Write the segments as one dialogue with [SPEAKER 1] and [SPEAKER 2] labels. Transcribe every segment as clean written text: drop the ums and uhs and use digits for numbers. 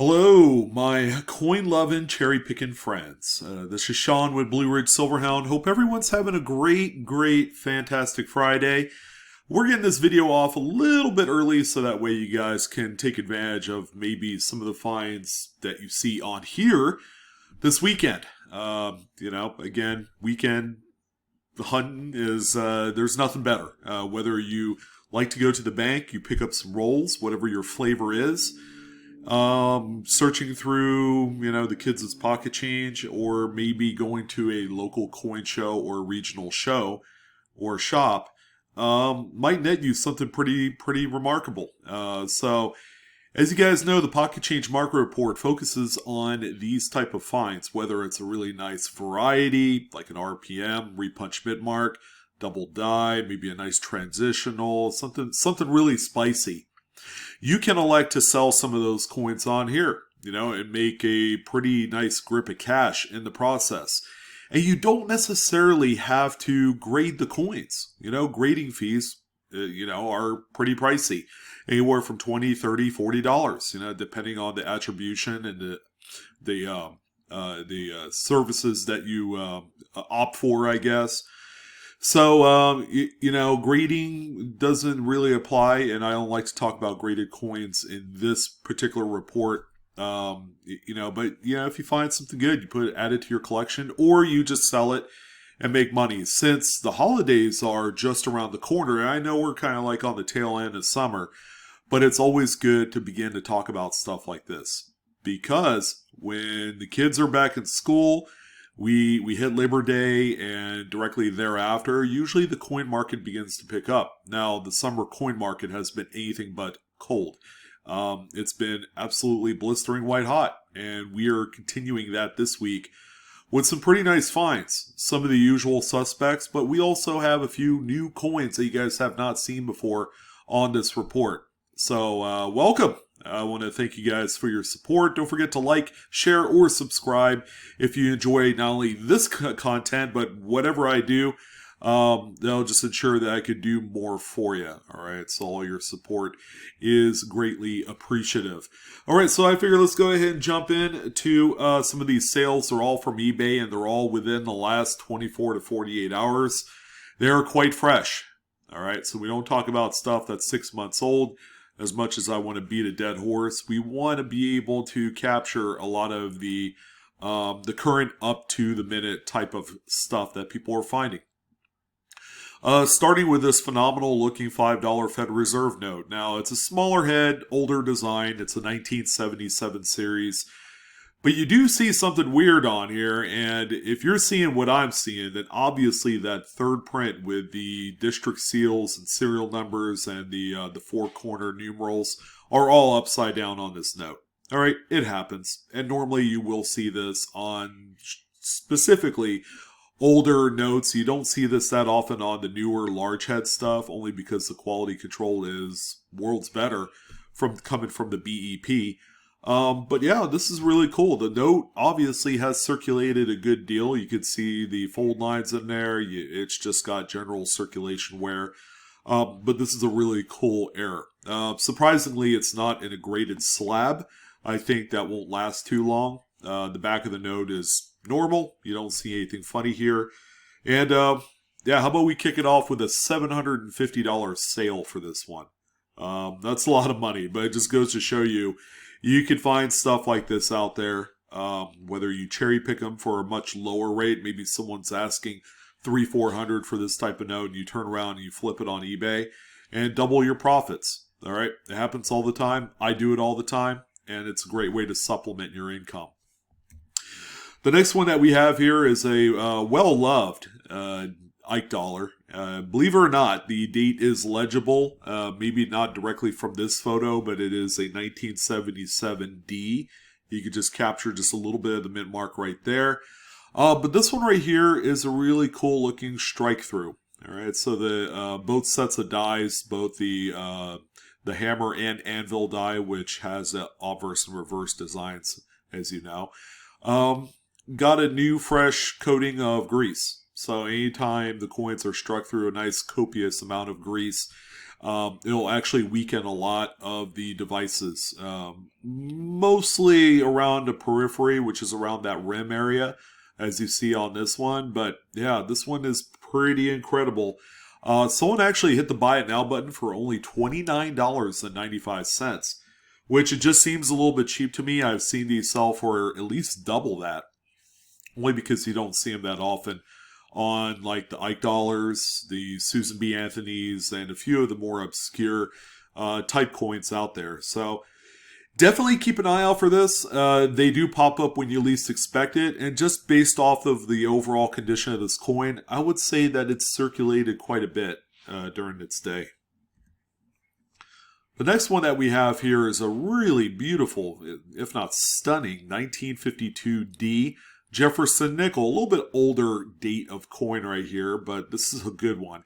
[SPEAKER 1] Hello, my coin-loving, cherry-picking friends. This is Sean with BlueRidgeSilverhound. Hope everyone's having a great, fantastic Friday. We're getting this video off a little bit early so that way you guys can take advantage of maybe some of the finds that you see on here this weekend. Again, weekend hunting is, there's nothing better. Whether you like to go to the bank, you pick up some rolls, whatever your flavor is. Searching through, the kids' pocket change, or maybe going to a local coin show or regional show or shop, might net you something pretty remarkable. So, as you guys know, the Pocket Change Market Report focuses on these type of finds, whether it's a really nice variety, like an RPM, repunch mid-mark, double die, maybe a nice transitional, something really spicy. You can elect to sell some of those coins on here, and make a pretty nice grip of cash in the process. And you don't necessarily have to grade the coins. Grading fees, are pretty pricey. Anywhere from $20, $30, $40, depending on the attribution and the services that you opt for, I guess. So, grading doesn't really apply, and I don't like to talk about graded coins in this particular report. But if you find something good, you add it to your collection, or you just sell it and make money. Since the holidays are just around the corner, and I know we're kind of like on the tail end of summer, but it's always good to begin to talk about stuff like this. Because when the kids are back in school, we hit Labor Day, and directly thereafter, usually the coin market begins to pick up. Now, the summer coin market has been anything but cold. It's been absolutely blistering white hot, and we are continuing that this week with some pretty nice finds. Some of the usual suspects, but we also have a few new coins that you guys have not seen before on this report. So, welcome. I want to thank you guys for your support. Don't forget to like, share, or subscribe if you enjoy not only this content, but whatever I do. That'll just ensure that I could do more for you. All right, so all your support is greatly appreciative. All right, so I figure let's go ahead and jump in to some of these sales. They're all from eBay, and they're all within the last 24 to 48 hours. They're quite fresh. All right, so we don't talk about stuff that's 6 months old. As much as I want to beat a dead horse, we want to be able to capture a lot of the current up to the minute type of stuff that people are finding. Starting with this phenomenal looking $5 Federal Reserve note. Now, it's a smaller head, older design. It's a 1977 series. But you do see something weird on here, and if you're seeing what I'm seeing, then obviously that third print with the district seals and serial numbers and the four corner numerals are all upside down on this note. All right, it happens, and normally you will see this on specifically older notes. You don't see this that often on the newer large head stuff, only because the quality control is worlds better coming from the BEP. But yeah, this is really cool. The note obviously has circulated a good deal. You could see the fold lines in there. It's just got general circulation wear. But this is a really cool error. Surprisingly, it's not in a graded slab. I think that won't last too long. The back of the note is normal. You don't see anything funny here. And yeah, how about we kick it off with a $750 sale for this one? That's a lot of money, but it just goes to show you, you can find stuff like this out there, whether you cherry pick them for a much lower rate. Maybe someone's asking $300-400 for this type of note, and you turn around and you flip it on eBay and double your profits. All right, it happens all the time. I do it all the time, and it's a great way to supplement your income. The next one that we have here is a well-loved Ike dollar. Believe it or not, the date is legible. Maybe not directly from this photo, but it is a 1977 D. You could just capture just a little bit of the mint mark right there. But this one right here is a really cool looking strike through. All right, so the both sets of dies, both the hammer and anvil die, which has obverse and reverse designs, as you know, got a new fresh coating of grease. So anytime the coins are struck through a nice copious amount of grease, it'll actually weaken a lot of the devices. mostly around the periphery, which is around that rim area, as you see on this one. But yeah, this one is pretty incredible. Someone actually hit the buy it now button for only $29.95, which it just seems a little bit cheap to me. I've seen these sell for at least double that, only because you don't see them that often on like the Ike Dollars, the Susan B. Anthony's, and a few of the more obscure type coins out there. So definitely keep an eye out for this. They do pop up when you least expect it, and just based off of the overall condition of this coin, I would say that it's circulated quite a bit during its day. The next one that we have here is a really beautiful, if not stunning, 1952D Jefferson nickel. A little bit older date of coin right here, but this is a good one.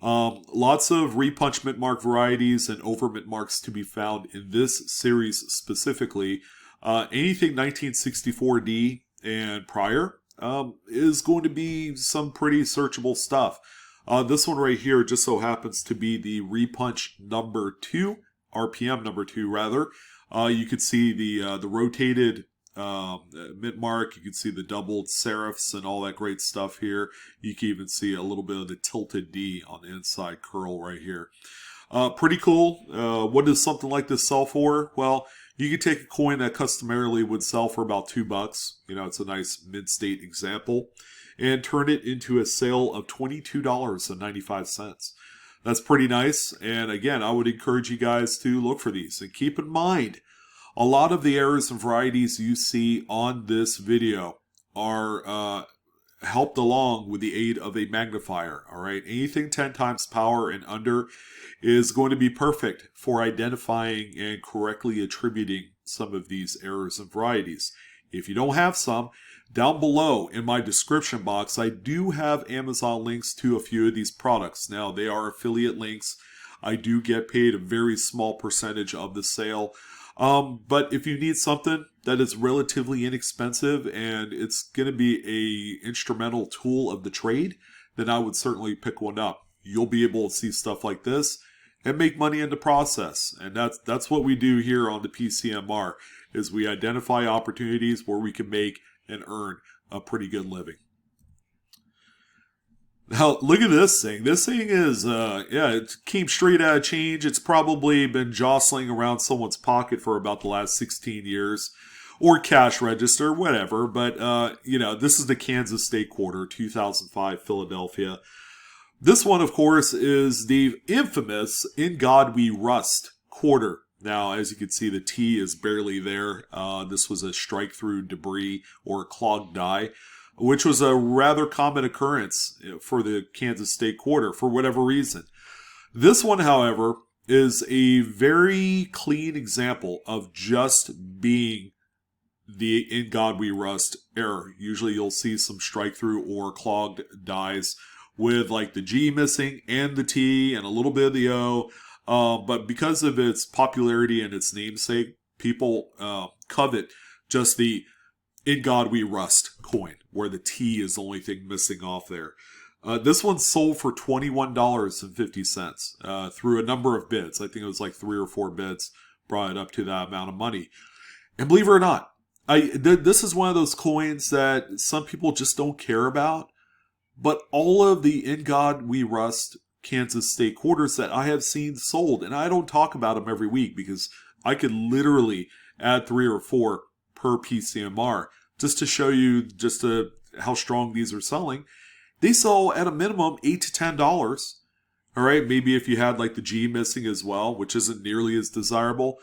[SPEAKER 1] Lots of repunch mint mark varieties and over mint marks to be found in this series specifically. Anything 1964D and prior is going to be some pretty searchable stuff. This one right here just so happens to be the repunch number 2, RPM number 2 rather. You could see the rotated mint mark. You can see the doubled serifs and all that great stuff here. You can even see a little bit of the tilted D on the inside curl right here. Pretty cool. What does something like this sell for? Well, you could take a coin that customarily would sell for about $2. You know, it's a nice mid-state example, and turn it into a sale of $22.95. That's pretty nice. And again, I would encourage you guys to look for these. And keep in mind, a lot of the errors and varieties you see on this video are helped along with the aid of a magnifier. All right, anything 10 times power and under is going to be perfect for identifying and correctly attributing some of these errors and varieties. If you don't have some, down below in my description box, I do have Amazon links to a few of these products. Now, they are affiliate links. I do get paid a very small percentage of the sale. But if you need something that is relatively inexpensive and it's going to be a instrumental tool of the trade, then I would certainly pick one up. You'll be able to see stuff like this and make money in the process. And that's what we do here on the PCMR, is we identify opportunities where we can make and earn a pretty good living. Now, look at this thing. This thing is, it came straight out of change. It's probably been jostling around someone's pocket for about the last 16 years. Or cash register, whatever. But, this is the Kansas State Quarter, 2005, Philadelphia. This one, of course, is the infamous In God We Rust quarter. Now, as you can see, the T is barely there. This was a strike-through debris or clogged die, which was a rather common occurrence for the Kansas State Quarter for whatever reason. This one, however, is a very clean example of just being the In God We Rust error. Usually you'll see some strike-through or clogged dies with like the G missing and the T and a little bit of the O. But because of its popularity and its namesake, people covet just the In God We Rust coin, where the T is the only thing missing off there. This one sold for $21.50 through a number of bids. I think it was like 3 or 4 bids brought it up to that amount of money. And believe it or not, this is one of those coins that some people just don't care about. But all of the In God We Rust Kansas State quarters that I have seen sold, and I don't talk about them every week because I could literally add 3 or 4 per PCMR just to show you how strong these are selling. They sell at a minimum $8 to $10. All right, maybe if you had like the G missing as well, which isn't nearly as desirable,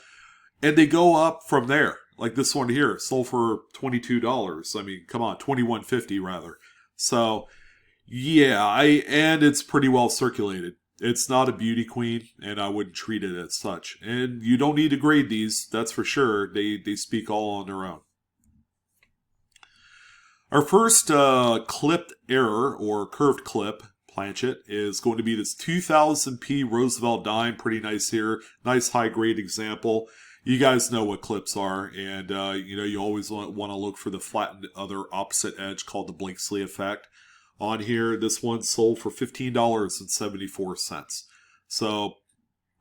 [SPEAKER 1] and they go up from there. Like this one here, sold for $22. I mean, come on, $21.50 rather. So, yeah, and it's pretty well circulated. It's not a beauty queen, and I wouldn't treat it as such. And you don't need to grade these, that's for sure. They speak all on their own. Our first clipped error, or curved clip, planchet, is going to be this 2000p Roosevelt dime. Pretty nice here. Nice high-grade example. You guys know what clips are, and you always want to look for the flattened other opposite edge called the Blakesley effect. On here, this one sold for $15.74. So,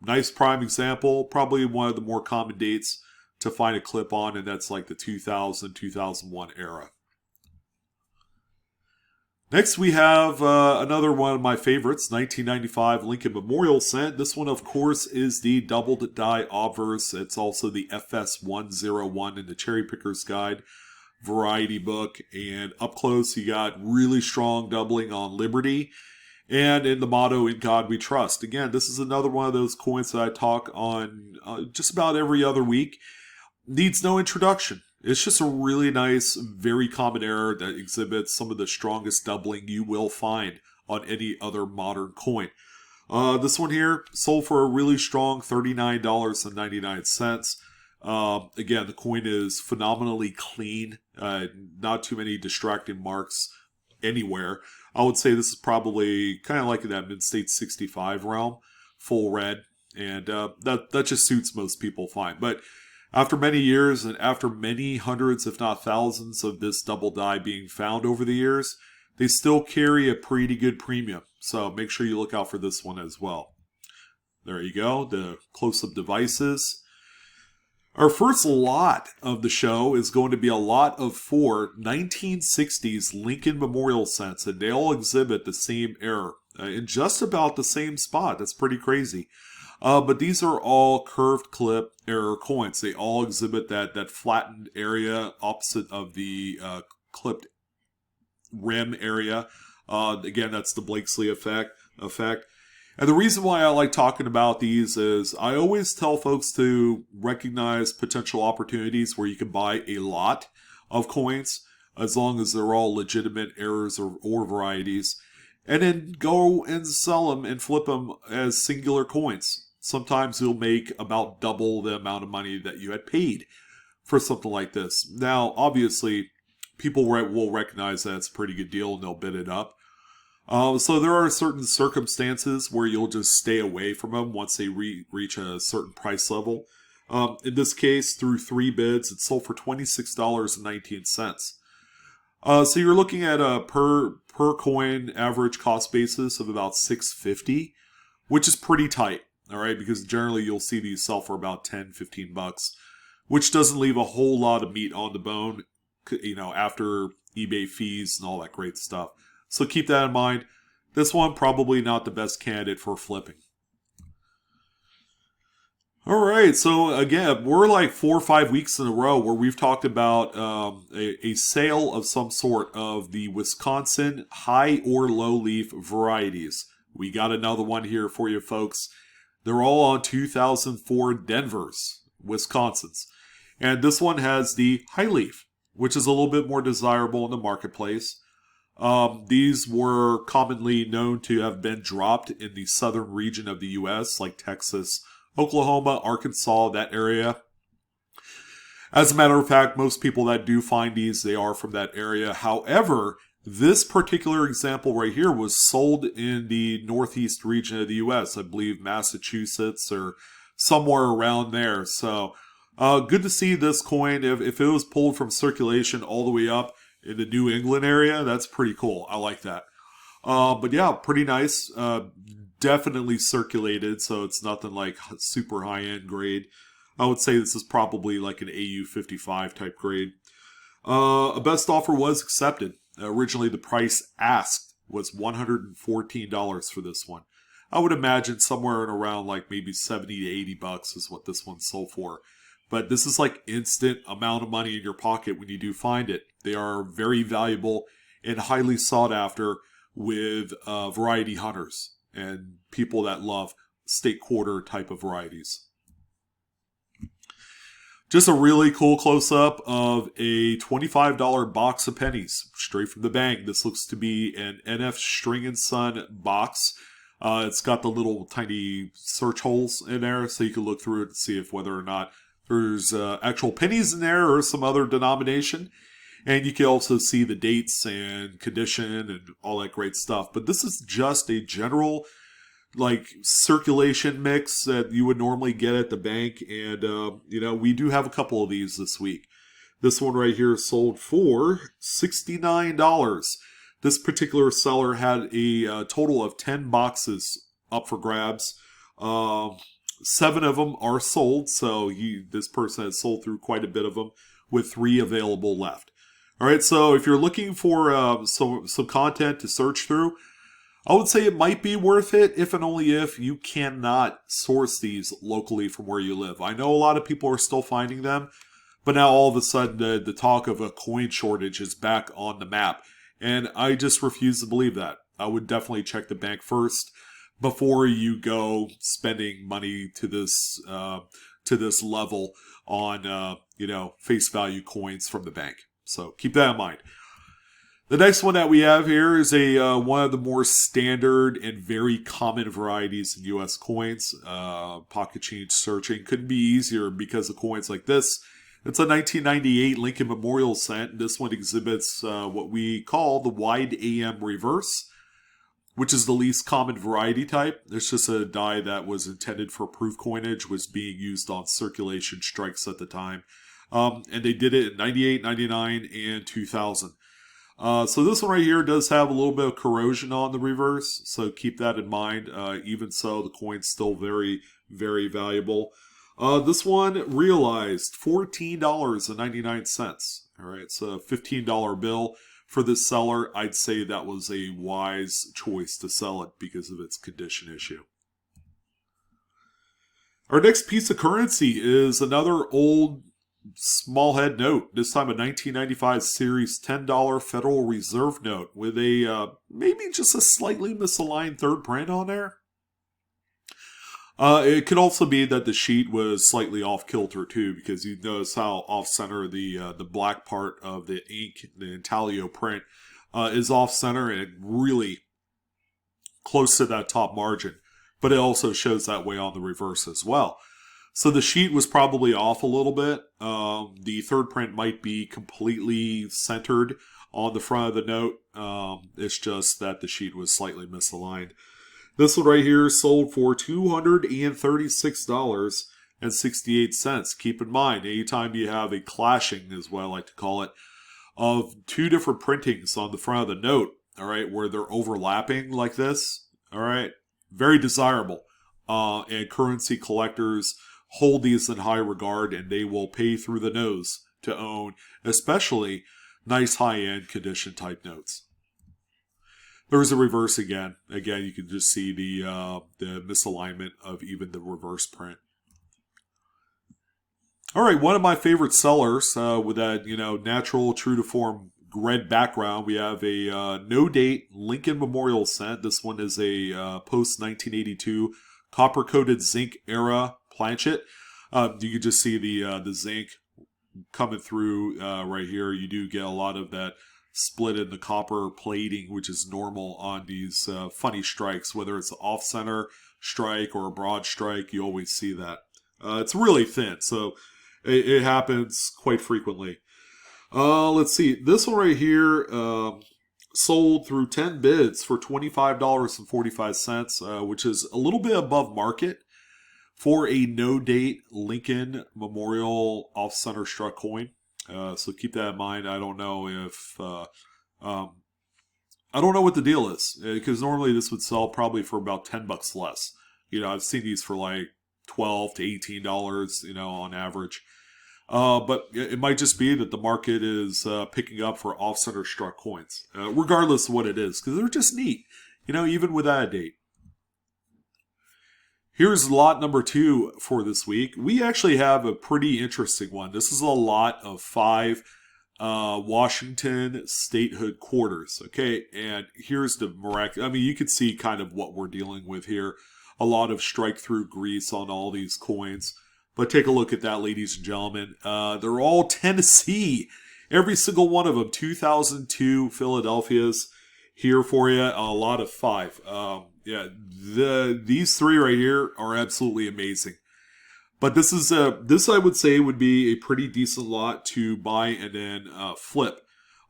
[SPEAKER 1] nice prime example. Probably one of the more common dates to find a clip on, and that's like the 2000, 2001 era. Next, we have another one of my favorites, 1995 Lincoln Memorial Cent. This one, of course, is the doubled die obverse. It's also the FS101 in the Cherry Picker's Guide variety book. And up close, you got really strong doubling on Liberty. And in the motto, "In God We Trust." Again, this is another one of those coins that I talk on just about every other week. Needs no introduction. It's just a really nice, very common error that exhibits some of the strongest doubling you will find on any other modern coin. This one here sold for a really strong $39.99. Again, the coin is phenomenally clean. Not too many distracting marks anywhere. I would say this is probably kind of like in that Mid-State 65 realm, full red, and that just suits most people fine. But after many years and after many hundreds, if not thousands, of this double die being found over the years, they still carry a pretty good premium. So make sure you look out for this one as well. There you go, the close-up devices. Our first lot of the show is going to be a lot of 4 1960s Lincoln Memorial Cents, and they all exhibit the same error in just about the same spot. That's pretty crazy. But these are all curved clip error coins. They all exhibit that flattened area opposite of the clipped rim area. Again, that's the Blakesley effect. And the reason why I like talking about these is I always tell folks to recognize potential opportunities where you can buy a lot of coins, as long as they're all legitimate errors or varieties, and then go and sell them and flip them as singular coins. Sometimes you'll make about double the amount of money that you had paid for something like this. Now, obviously, people will recognize that it's a pretty good deal and they'll bid it up. So there are certain circumstances where you'll just stay away from them once they reach a certain price level. In this case, through 3 bids, it sold for $26.19. So you're looking at a per coin average cost basis of about $6.50, which is pretty tight. All right, because generally you'll see these sell for about $10-15, which doesn't leave a whole lot of meat on the bone, after eBay fees and all that great stuff. So keep that in mind. This one probably not the best candidate for flipping. All right, so again, we're like 4 or 5 weeks in a row where we've talked about a sale of some sort of the Wisconsin high or low leaf varieties. We got another one here for you folks. They're all on 2004 Denvers, Wisconsins. And this one has the high leaf, which is a little bit more desirable in the marketplace. These were commonly known to have been dropped in the southern region of the U.S., like Texas, Oklahoma, Arkansas, that area. As a matter of fact, most people that do find these, they are from that area. However, this particular example right here was sold in the northeast region of the U.S., I believe Massachusetts or somewhere around there. So good to see this coin. If it was pulled from circulation all the way up in the New England area, that's pretty cool. I like that. But yeah, pretty nice. Definitely circulated, so it's nothing like super high-end grade. I would say this is probably like an AU55 type grade. A best offer was accepted. Originally, the price asked was $114 for this one. I would imagine somewhere in around like maybe $70 to $80 is what this one sold for. But this is like instant amount of money in your pocket when you do find it. They are very valuable and highly sought after with variety hunters and people that love state quarter type of varieties. Just a really cool close-up of a $25 box of pennies, straight from the bank. This looks to be an NF String & Son box. It's got the little tiny search holes in there, so you can look through it and see if whether or not there's actual pennies in there or some other denomination. And you can also see the dates and condition and all that great stuff. But this is just a general circulation mix that you would normally get at the bank. And, we do have a couple of these this week. This one right here sold for $69. This particular seller had a total of 10 boxes up for grabs. 7 of them are sold, so this person has sold through quite a bit of them, with 3 available left. All right, so if you're looking for some content to search through, I would say it might be worth it if and only if you cannot source these locally from where you live. I know a lot of people are still finding them, but now all of a sudden the talk of a coin shortage is back on the map. And I just refuse to believe that. I would definitely check the bank first before you go spending money to this level on face value coins from the bank. So keep that in mind. The next one that we have here is one of the more standard and very common varieties in U.S. coins. Pocket change searching couldn't be easier because of coins like this. It's a 1998 Lincoln Memorial cent. This one exhibits what we call the wide AM reverse, which is the least common variety type. It's just a die that was intended for proof coinage, was being used on circulation strikes at the time. And they did it in 98, 99, and 2000. So this one right here does have a little bit of corrosion on the reverse, so keep that in mind. Even so, the coin's still very, very valuable. This one realized $14.99. All right, so a $15 bill for this seller. I'd say that was a wise choice to sell it because of its condition issue. Our next piece of currency is another old small head note, this time a 1995 series $10 Federal Reserve note with a maybe just a slightly misaligned third print on there. It could also be that the sheet was slightly off kilter too, because you notice how off center the black part of the ink, the intaglio print, is off center and really close to that top margin. But it also shows that way on the reverse as well. So the sheet was probably off a little bit. The third print might be completely centered on the front of the note. It's just that the sheet was slightly misaligned. This one right here sold for $236.68. Keep in mind, anytime you have a clashing, is what I like to call it, of 2 different printings on the front of the note, all right, where they're overlapping like this, all right, very desirable. And currency collectors hold these in high regard, and they will pay through the nose to own, especially nice high-end condition type notes. There's a reverse again. Again, you can just see the misalignment of even the reverse print. All right, one of my favorite sellers with that natural, true to form red background. We have a no date Lincoln Memorial cent. This one is a post 1982 copper coated zinc era planchet. You can just see the zinc coming through right here. You do get a lot of that split in the copper plating, which is normal on these funny strikes, whether it's an off-center strike or a broad strike. You always see that. It's really thin, so it happens quite frequently. Let's see. This one right here sold through 10 bids for $25.45, which is a little bit above market for a no-date Lincoln Memorial off-center struck coin. So keep that in mind. I don't know if I don't know what the deal is, because normally this would sell probably for about $10 less. I've seen these for like $12 to $18, on average. But it might just be that the market is picking up for off-center struck coins, regardless of what it is, because they're just neat, even without a date. Here's lot number 2 for this week. We actually have a pretty interesting one. This is a lot of 5 Washington statehood quarters, okay? And here's the miraculous. I mean, you can see kind of what we're dealing with here. A lot of strike-through grease on all these coins. But take a look at that, ladies and gentlemen. They're all Tennessee. Every single one of them. 2002 Philadelphia's here for you. A lot of 5. These 3 right here are absolutely amazing. But this I would say would be a pretty decent lot to buy and then flip.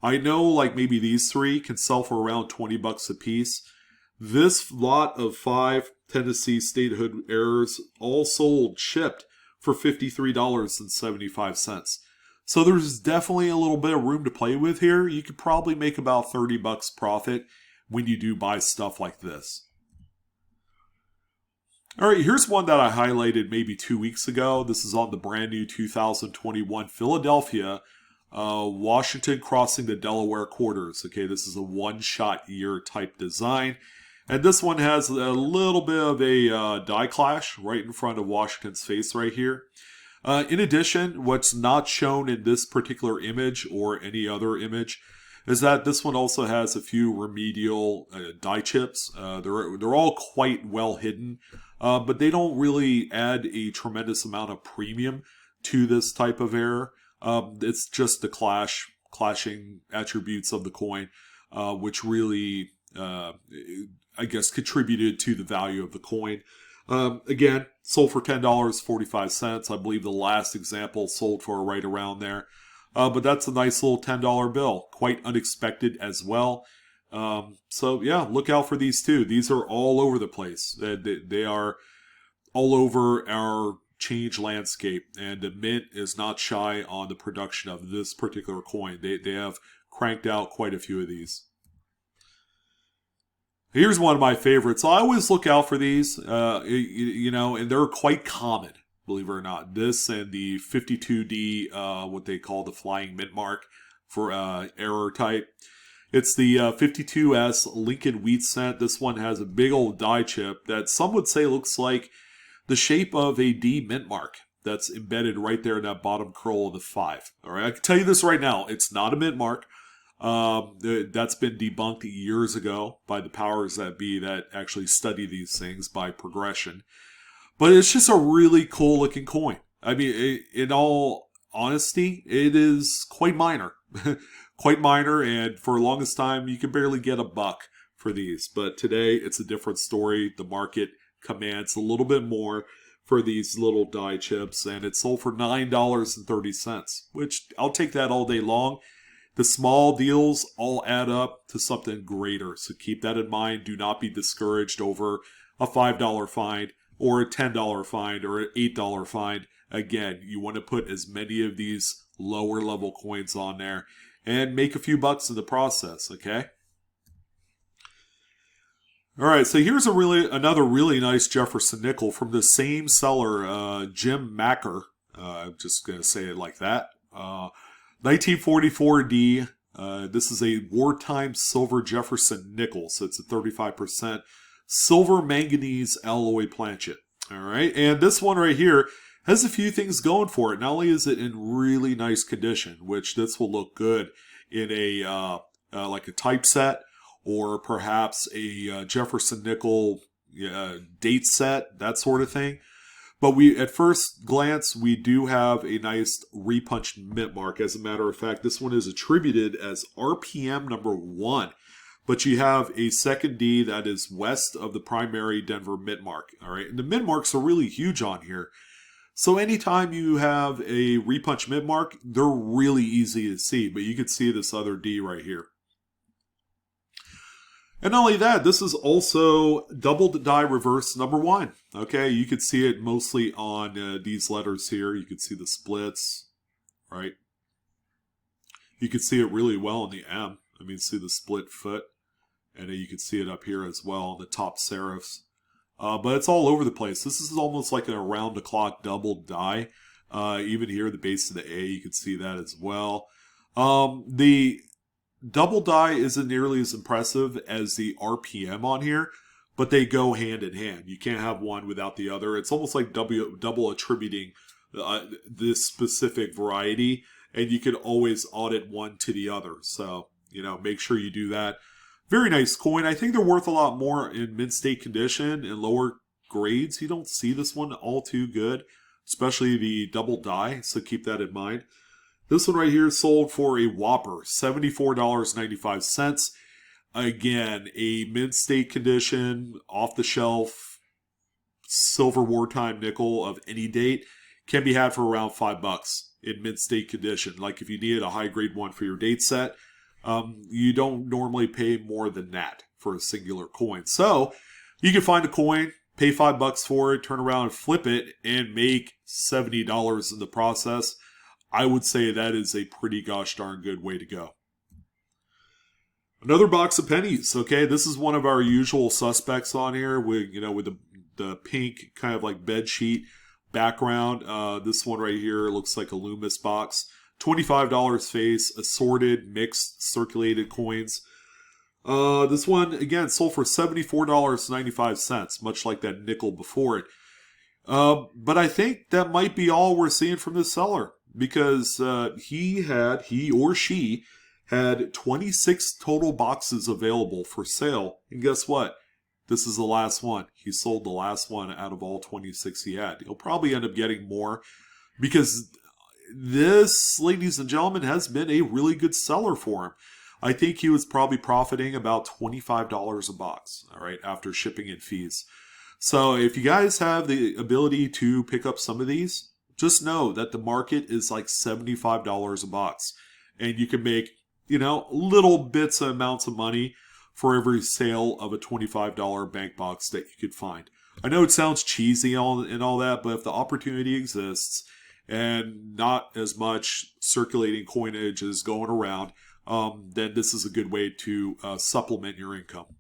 [SPEAKER 1] I know like maybe these 3 can sell for around $20 a piece. This lot of 5 Tennessee statehood errors all sold, shipped for $53.75. So there's definitely a little bit of room to play with here. You could probably make about $30 profit when you do buy stuff like this. All right, here's one that I highlighted maybe 2 weeks ago. This is on the brand new 2021 Philadelphia, Washington crossing the Delaware quarters. Okay, this is a one-shot year type design. And this one has a little bit of a die clash right in front of Washington's face right here. In addition, what's not shown in this particular image or any other image is that this one also has a few remedial die chips. They're all quite well hidden, but they don't really add a tremendous amount of premium to this type of error. It's just the clashing attributes of the coin, which really, I guess, contributed to the value of the coin. Again, sold for $10.45. I believe the last example sold for right around there. But that's a nice little $10 bill. Quite unexpected as well. So yeah, look out for these too. These are all over the place. They are all over our change landscape. And the Mint is not shy on the production of this particular coin. They have cranked out quite a few of these. Here's one of my favorites. I always look out for these, you know, and they're quite common, believe it or not. This and the 52D, what they call the flying mint mark for error type. It's the 52S Lincoln Wheat Cent. This one has a big old die chip that some would say looks like the shape of a D mint mark that's embedded right there in that bottom curl of the 5. All right, I can tell you this right now. It's not a mint mark. That's been debunked years ago by the powers that be that actually study these things by progression. But it's just a really cool looking coin. I mean, in all honesty, it is quite minor. Quite minor, and for the longest time, you can barely get $1 for these. But today, it's a different story. The market commands a little bit more for these little die chips, and it's sold for $9.30, which I'll take that all day long. The small deals all add up to something greater, so keep that in mind. Do not be discouraged over a $5 find or a $10 find or an $8 find. Again, you want to put as many of these lower level coins on there and make a few bucks in the process, okay? All right, so here's another really nice Jefferson nickel from the same seller, Jim Macker. I'm just going to say it like that. 1944D. This is a wartime silver Jefferson nickel, so it's a 35% silver manganese alloy planchet. All right, and this one right here has a few things going for it. Not only is it in really nice condition, which this will look good in a like a typeset or perhaps a Jefferson nickel date set, that sort of thing. But at first glance, we do have a nice repunched mint mark. As a matter of fact, this one is attributed as RPM number 1. But you have a second D that is west of the primary Denver mint mark. All right, and the mint marks are really huge on here. So anytime you have a repunch mint mark, they're really easy to see. But you can see this other D right here. And not only that, this is also doubled die reverse number 1. Okay, you can see it mostly on these letters here. You can see the splits, right? You can see it really well on the M. I mean, see the split foot. And you can see it up here as well on the top serifs. But it's all over the place. This is almost like an around-the-clock double die. Even here, the base of the A, you can see that as well. The double die isn't nearly as impressive as the RPM on here, but they go hand in hand. You can't have one without the other. It's almost like double attributing this specific variety, and you can always audit one to the other. So, you know, make sure you do that. Very nice coin. I think they're worth a lot more in mint state condition and lower grades. You don't see this one all too good, especially the double die, so keep that in mind. This one right here sold for a whopper, $74.95. Again, a mint state condition, off the shelf, silver wartime nickel of any date can be had for around $5 in mint state condition. Like if you needed a high grade one for your date set, you don't normally pay more than that for a singular coin. So you can find a coin, pay $5 for it, turn around and flip it, and make $70 in the process. I would say that is a pretty gosh darn good way to go. Another box of pennies. Okay, this is one of our usual suspects on here with the the pink kind of like bed sheet background. This one right here looks like a Loomis box. $25 face, assorted, mixed, circulated coins. This one, again, sold for $74.95, much like that nickel before it. But I think that might be all we're seeing from this seller, because he or she had 26 total boxes available for sale. And guess what? This is the last one. He sold the last one out of all 26 he had. He'll probably end up getting more, because this, ladies and gentlemen, has been a really good seller for him. I think he was probably profiting about $25 a box, all right, after shipping and fees. So if you guys have the ability to pick up some of these, just know that the market is like $75 a box. And you can make, little bits and amounts of money for every sale of a $25 bank box that you could find. I know it sounds cheesy and all that, but if the opportunity exists and not as much circulating coinage is going around, then this is a good way to supplement your income.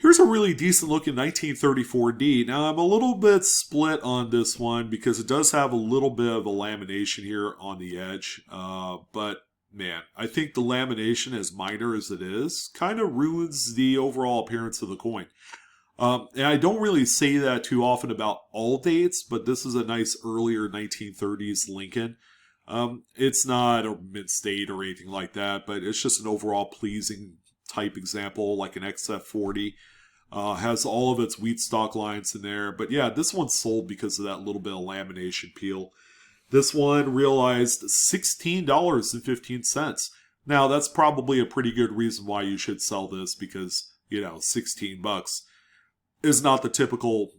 [SPEAKER 1] Here's a really decent looking 1934D. Now, I'm a little bit split on this one because it does have a little bit of a lamination here on the edge. But, man, I think the lamination, as minor as it is, kind of ruins the overall appearance of the coin. And I don't really say that too often about all dates, but this is a nice earlier 1930s Lincoln. It's not a mint state or anything like that, but it's just an overall pleasing type example, like an XF40. Has all of its wheat stock lines in there. But yeah, this one sold because of that little bit of lamination peel. This one realized $16.15. Now, that's probably a pretty good reason why you should sell this, because, $16 is not the typical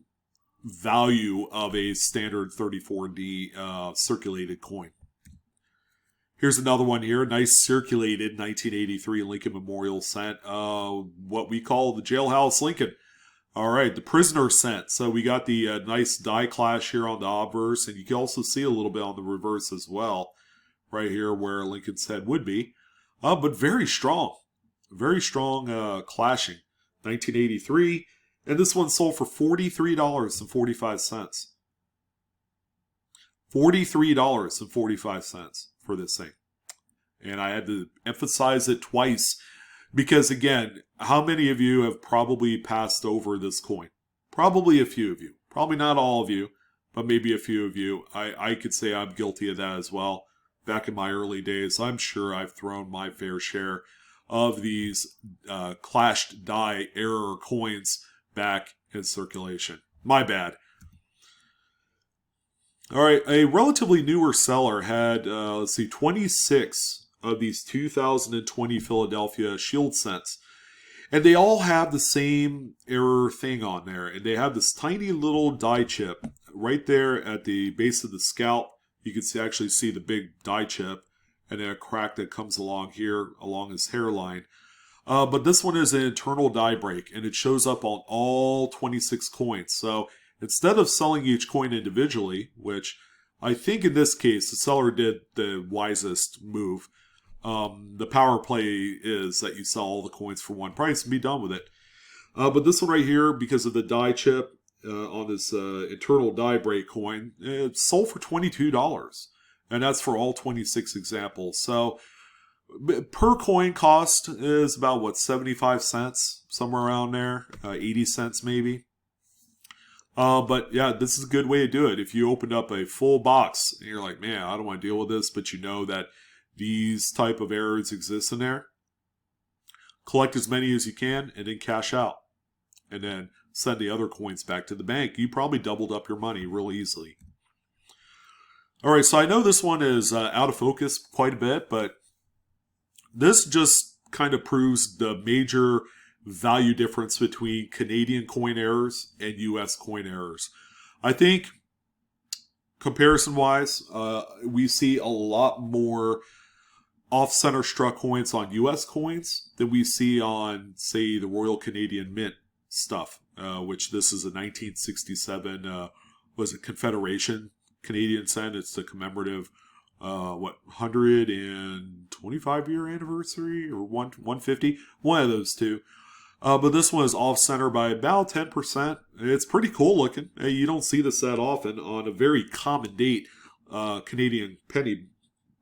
[SPEAKER 1] value of a standard 34D circulated coin. Here's another one here, nice circulated 1983 Lincoln Memorial cent, what we call the Jailhouse Lincoln. All right, the prisoner cent. So we got the nice die clash here on the obverse, and you can also see a little bit on the reverse as well, right here where Lincoln's head would be. But very strong clashing. 1983, and this one sold for $43.45. $43.45 for this thing. And I had to emphasize it twice because, again, how many of you have probably passed over this coin? Probably a few of you. Probably not all of you, but maybe a few of you. I could say I'm guilty of that as well. Back in my early days, I'm sure I've thrown my fair share of these clashed die error coins back in circulation. My bad. All right, a relatively newer seller had, 26 of these 2020 Philadelphia Shield cents. And they all have the same error thing on there. And they have this tiny little die chip right there at the base of the scalp. You can actually see the big die chip and then a crack that comes along here, along his hairline. But this one is an internal die break, and it shows up on all 26 coins. So instead of selling each coin individually, which I think in this case the seller did the wisest move, the power play is that you sell all the coins for one price and be done with it. But this one right here, because of the die chip on this internal die break coin, it sold for $22. And that's for all 26 examples. So per coin cost is about, 75 cents? Somewhere around there. 80 cents maybe. But yeah, this is a good way to do it. If you opened up a full box and you're like, man, I don't want to deal with this, but you know that these type of errors exist in there, collect as many as you can and then cash out. And then send the other coins back to the bank. You probably doubled up your money real easily. All right, so I know this one is out of focus quite a bit, but this just kind of proves the major value difference between Canadian coin errors and U.S. coin errors. I think, comparison-wise, we see a lot more off-center struck coins on U.S. coins than we see on, say, the Royal Canadian Mint stuff, which this is a 1967, was it Confederation Canadian cent? It's the commemorative 125-year anniversary or 150, one of those two. But this one is off-center by about 10%. It's pretty cool looking. You don't see this that often on a very common date. Canadian penny,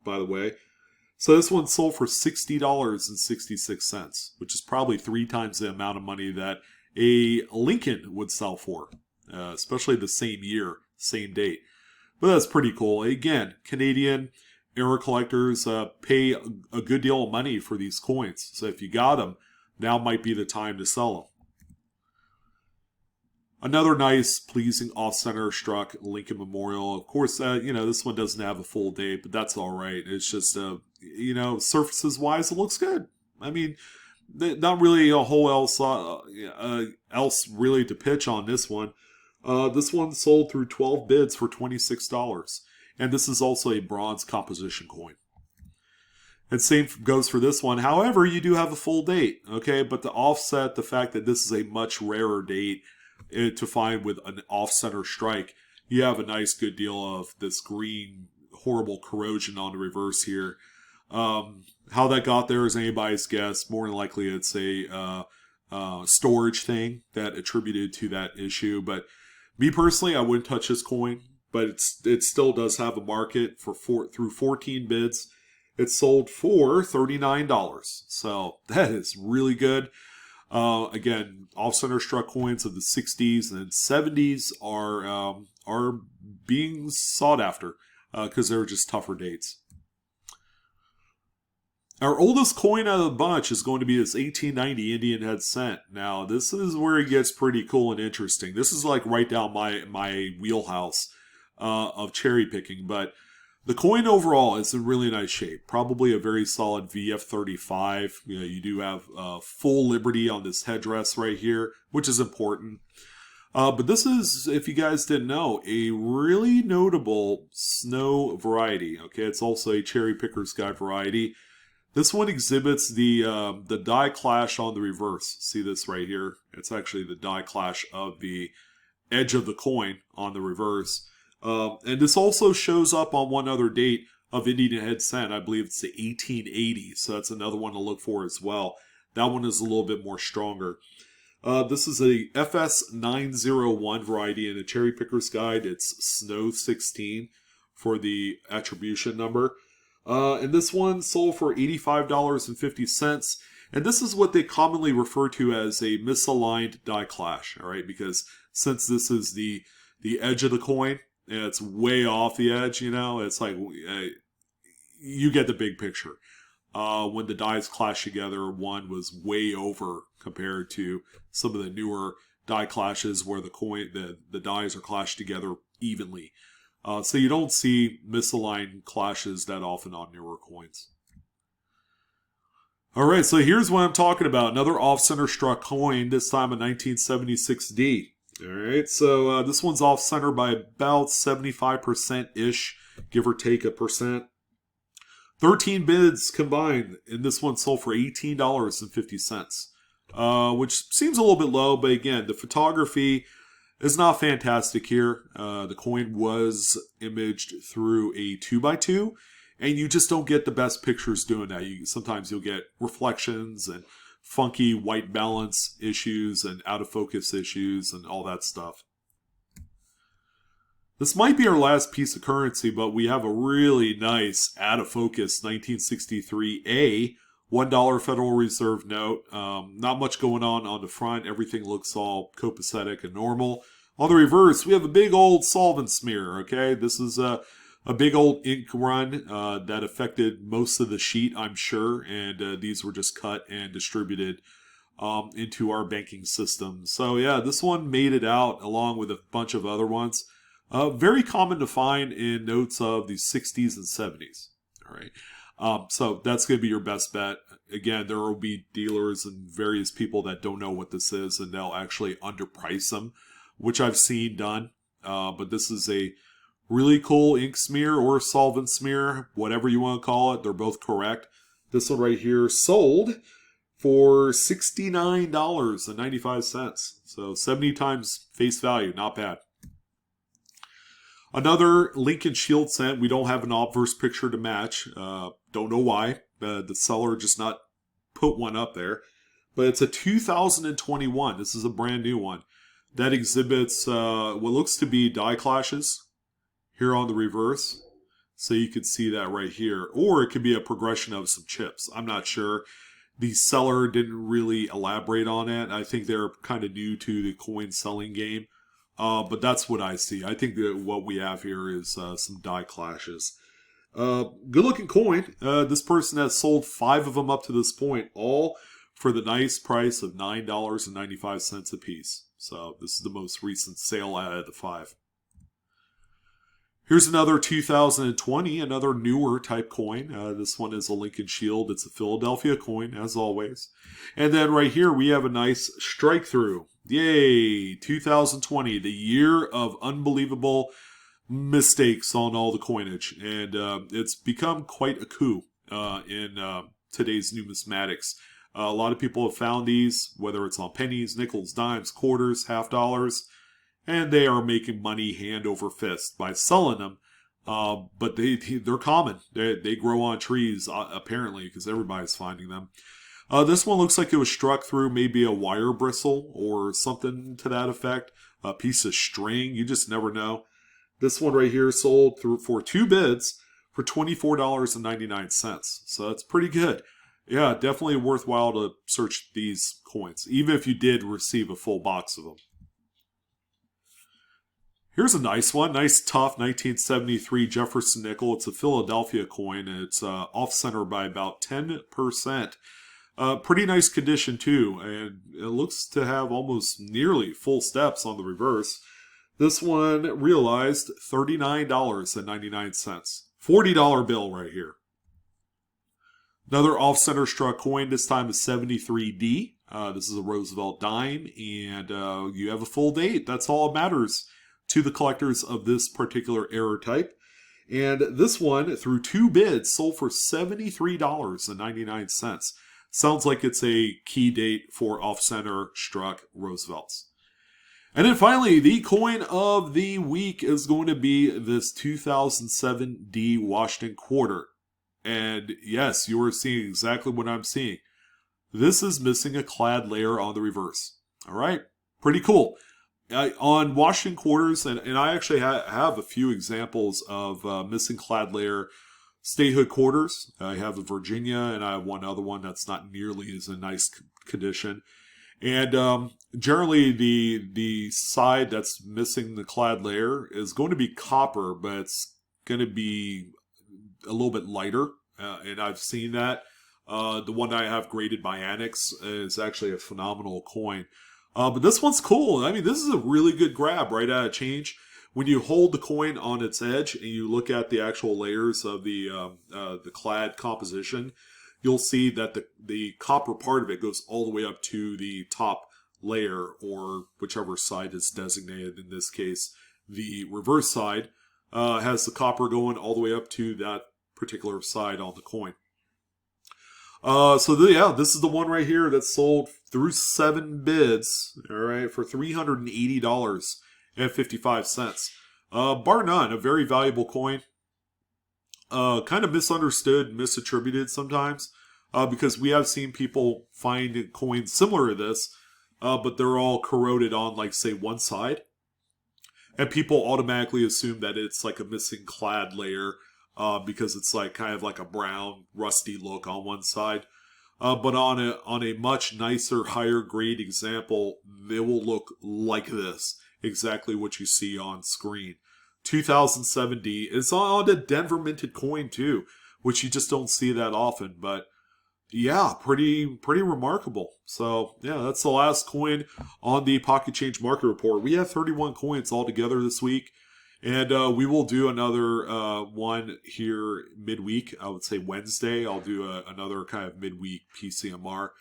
[SPEAKER 1] by the way. So this one sold for $60.66, which is probably 3 times the amount of money that a Lincoln would sell for, especially the same year, same date. But that's pretty cool. Again, Canadian era collectors pay a good deal of money for these coins. So if you got them, now might be the time to sell them. Another nice, pleasing off-center struck Lincoln Memorial. Of course, this one doesn't have a full date, but that's all right. It's just, surfaces-wise, it looks good. I mean, not really a whole else really to pitch on this one. This one sold through 12 bids for $26. And this is also a bronze composition coin. And same goes for this one. However, you do have a full date, okay? But to offset the fact that this is a much rarer date to find with an off-center strike, you have a nice good deal of this green, horrible corrosion on the reverse here. How that got there is anybody's guess. More than likely it's a storage thing that attributed to that issue. But me personally, I wouldn't touch this coin. But it still does have a market through 14 bids. It sold for $39. So that is really good. Again, off-center struck coins of the 60s and 70s are being sought after because they're just tougher dates. Our oldest coin out of the bunch is going to be this 1890 Indian head cent. Now, this is where it gets pretty cool and interesting. This is like right down my wheelhouse of cherry picking, but the coin overall is in really nice shape. Probably a very solid VF35. You do have full liberty on this headdress right here, which is important. But this is, if you guys didn't know, a really notable snow variety. Okay, it's also a cherry picker's guide variety. This one exhibits the die clash on the reverse. See this right here? It's actually the die clash of the edge of the coin on the reverse. And this also shows up on one other date of Indian head cent. I believe it's the 1880, so that's another one to look for as well. That one is a little bit more stronger. This is a FS901 variety in a cherry picker's guide. It's Snow 16 for the attribution number. And this one sold for $85.50. And this is what they commonly refer to as a misaligned die clash, all right? Because since this is the edge of the coin, and it's way off the edge, it's like, you get the big picture. When the dies clash together, one was way over compared to some of the newer die clashes where the dies are clashed together evenly. So you don't see misaligned clashes that often on newer coins. All right, so here's what I'm talking about. Another off-center struck coin, this time a 1976D. All right, so this one's off-center by about 75%-ish, give or take a percent. 13 bids combined, and this one sold for $18.50, which seems a little bit low, but again, the photography is not fantastic here. The coin was imaged through a 2x2, and you just don't get the best pictures doing that. Sometimes you'll get reflections and funky white balance issues and out of focus issues and all that stuff. This might be our last piece of currency, but we have a really nice out of focus 1963A $1 Federal Reserve note. Not much going on the front. Everything looks all copacetic and normal. On the reverse, we have a big old solvent smear, okay? This is a big old ink run that affected most of the sheet, I'm sure, and these were just cut and distributed into our banking system. So yeah, this one made it out along with a bunch of other ones. Very common to find in notes of the 60s and 70s, all right? So that's going to be your best bet. Again, there will be dealers and various people that don't know what this is, and they'll actually underprice them, which I've seen done. But this is a really cool ink smear or solvent smear, whatever you want to call it. They're both correct. This one right here sold for $69.95. So 70 times face value. Not bad. Another Lincoln Shield cent. We don't have an obverse picture to match. Don't know why. The seller just not put one up there. but it's a 2021. This is a brand new one that exhibits what looks to be die clashes here on the reverse. So you could see that right here. Or it could be a progression of some chips. I'm not sure. The seller didn't really elaborate on it. I think they're kind of new to the coin selling game. But that's what I see. I think that what we have here is some die clashes. Good looking coin. This person has sold 5 of them up to this point, all for the nice price of $9.95 a piece. So this is the most recent sale out of the 5. Here's another 2020, another newer type coin. This one is a Lincoln Shield. It's a Philadelphia coin, as always. And then right here, we have a nice strike through. Yay! 2020, the year of unbelievable mistakes on all the coinage. And it's become quite a coup in today's numismatics. A lot of people have found these, whether it's on pennies, nickels, dimes, quarters, half dollars. And they are making money hand over fist by selling them. But they're common. They grow on trees, apparently, because everybody's finding them. This one looks like it was struck through maybe a wire bristle or something to that effect. A piece of string. You just never know. This one right here sold for 2 bids for $24.99. So that's pretty good. Yeah, definitely worthwhile to search these coins, even if you did receive a full box of them. Here's a nice one. Nice, tough 1973 Jefferson nickel. It's a Philadelphia coin, and it's off-center by about 10%. Pretty nice condition, too, and it looks to have almost nearly full steps on the reverse. This one realized $39.99. $40 bill right here. Another off-center struck coin, this time is 73D. This is a Roosevelt dime, and you have a full date. That's all that matters to the collectors of this particular error type. And this one, through 2 bids, sold for $73.99. Sounds like it's a key date for off-center struck Roosevelts. And then finally, the coin of the week is going to be this 2007 D Washington quarter. And yes, you are seeing exactly what I'm seeing. This is missing a clad layer on the reverse. All right, pretty cool. On Washington quarters, and I actually have a few examples of missing clad layer statehood quarters. I have a Virginia, and I have one other one that's not nearly as in nice condition. And generally, the side that's missing the clad layer is going to be copper, but it's going to be a little bit lighter, and I've seen that. The one I have graded by Annex is actually a phenomenal coin. But this one's cool. I mean, this is a really good grab right out of change. When you hold the coin on its edge and you look at the actual layers of the clad composition, you'll see that the copper part of it goes all the way up to the top layer, or whichever side is designated. In this case, the reverse side has the copper going all the way up to that particular side on the coin. Yeah, this is the one right here that sold through 7 bids, all right, for $380.55. Bar none, a very valuable coin. Kind of misunderstood, misattributed sometimes, because we have seen people find coins similar to this, but they're all corroded on, like, say, one side. And people automatically assume that it's like a missing clad layer, because it's like kind of like a brown, rusty look on one side. But on a much nicer, higher grade example, they will look like this. Exactly what you see on screen. 2070 is on a Denver minted coin too, which you just don't see that often. But yeah, pretty remarkable. So yeah, that's the last coin on the Pocket Change Market Report. We have 31 coins altogether this week. And we will do another one here midweek. I would say Wednesday. I'll do another kind of midweek PCMR.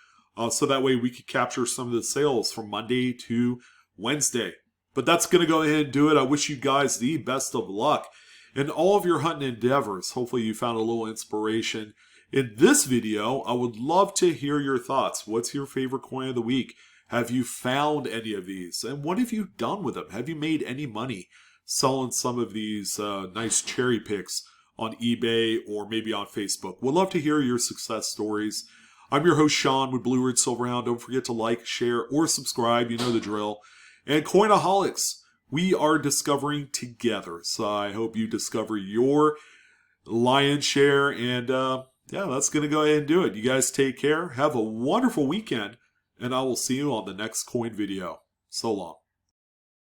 [SPEAKER 1] So that way we could capture some of the sales from Monday to Wednesday. But that's going to go ahead and do it. I wish you guys the best of luck in all of your hunting endeavors. Hopefully you found a little inspiration in this video. I would love to hear your thoughts. What's your favorite coin of the week? Have you found any of these? And what have you done with them? Have you made any money selling some of these nice cherry picks on eBay or maybe on Facebook? We'd love to hear your success stories. I'm your host, Sean, with Blue Ridge Silverhound. Don't forget to like, share, or subscribe. You know the drill. And Coinaholics, we are discovering together. So I hope you discover your lion's share. And yeah, that's going to go ahead and do it. You guys take care. Have a wonderful weekend. And I will see you on the next coin video. So long.